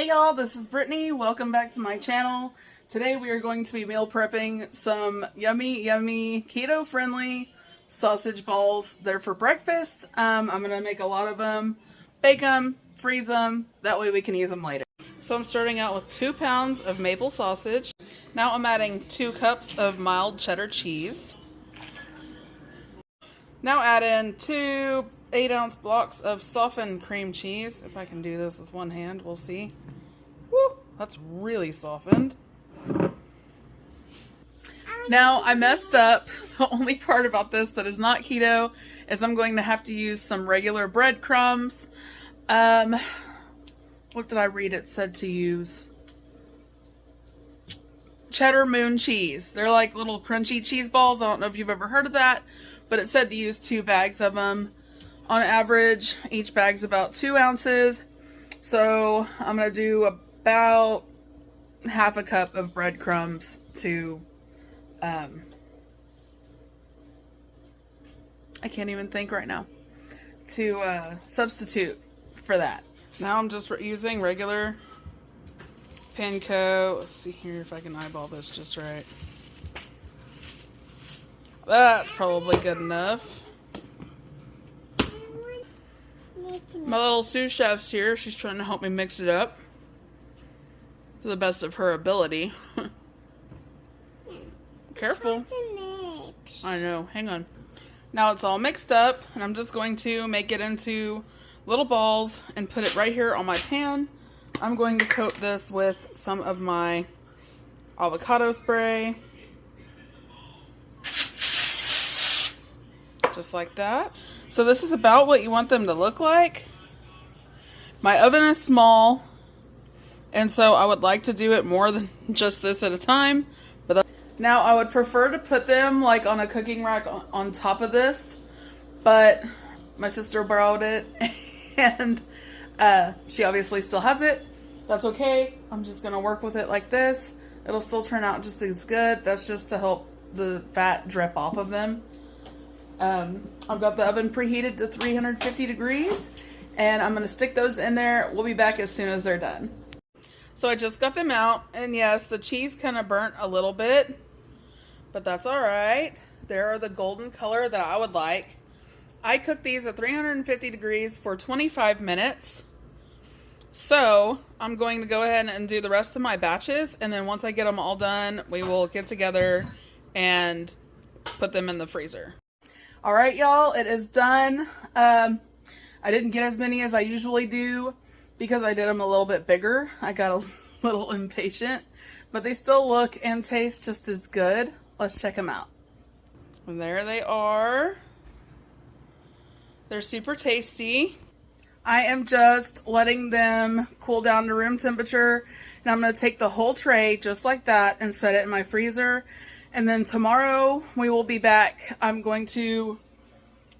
Hey y'all, this is Brittany. Welcome back to my channel. Today we are going to be meal prepping some yummy keto friendly sausage balls. They're for breakfast. I'm going to make a lot of them, bake them, freeze them, that way we can use them later. So I'm starting out with 2 pounds of maple sausage. Now I'm adding 2 cups of mild cheddar cheese. Now add in 2 8-ounce blocks of softened cream cheese. If I can do this with one hand, we'll see. Woo, that's really softened. Now I messed up. The only part about this that is not keto is I'm going to have to use some regular breadcrumbs. What did I read it said to use? Cheddar moon cheese. They're like little crunchy cheese balls. I don't know if you've ever heard of that, but it said to use 2 bags of them. On average, each bag's about 2 ounces. So I'm going to do about half a cup of breadcrumbs to, I can't even think right now, to substitute for that. Now I'm just using regular panko. Let's see here if I can eyeball this just right. That's probably good enough. My little sous chef's here. She's trying to help me mix it up to the best of her ability. Careful. I know. Hang on. Now it's all mixed up, and I'm just going to make it into little balls and put it right here on my pan. I'm going to coat this with some of my avocado spray. Just like that. So this is about what you want them to look like. My oven is small, and so I would like to do it more than just this at a time. But now I would prefer to put them like on a cooking rack on top of this, but my sister borrowed it and she obviously still has it. That's okay. I'm just gonna work with it like this. It'll still turn out just as good. That's just to help the fat drip off of them. I've got the oven preheated to 350 degrees, and I'm going to stick those in there. We'll be back as soon as they're done. So I just got them out, and yes, the cheese kind of burnt a little bit, but that's all right. They're the golden color that I would like. I cooked these at 350 degrees for 25 minutes. So I'm going to go ahead and do the rest of my batches, and then once I get them all done, we will get together and put them in the freezer. All right, y'all, it is done. I didn't get as many as I usually do because I did them a little bit bigger. I got a little impatient, but they still look and taste just as good. Let's check them out. And there they are. They're super tasty. I am just letting them cool down to room temperature, and I'm going to take the whole tray just like that and set it in my freezer. And then tomorrow we will be back. I'm going to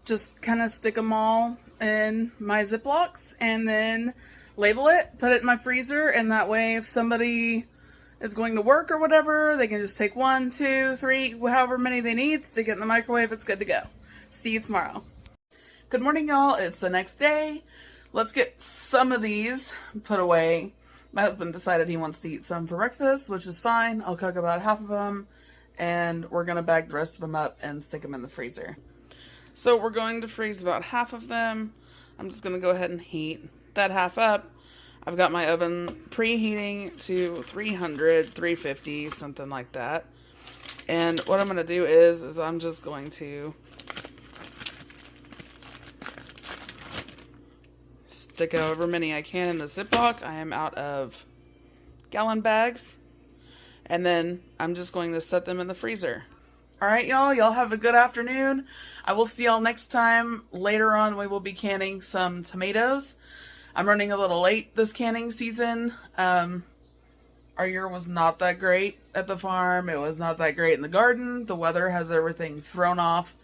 just kind of stick them all in my Ziplocs and then label it, put it in my freezer, and that way if somebody is going to work or whatever, they can just take 1, 2, 3, however many they need, stick it in the microwave, it's good to go. See you tomorrow. Good morning, y'all. It's the next day. Let's get some of these put away. My husband decided he wants to eat some for breakfast, which is fine. I'll cook about half of them, and we're going to bag the rest of them up and stick them in the freezer. So we're going to freeze about half of them. I'm just going to go ahead and heat that half up. I've got my oven preheating to 300, 350, something like that. And what I'm going to do is I'm just going to stick however many I can in the Ziploc. I am out of gallon bags. And then I'm just going to set them in the freezer. All right, y'all. Y'all have a good afternoon. I will see y'all next time. Later on, we will be canning some tomatoes. I'm running a little late this canning season. Our year was not that great at the farm. It was not that great in the garden. The weather has everything thrown off.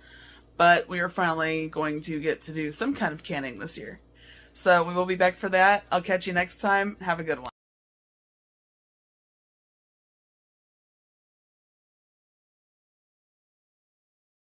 But we are finally going to get to do some kind of canning this year. So we will be back for that. I'll catch you next time. Have a good one.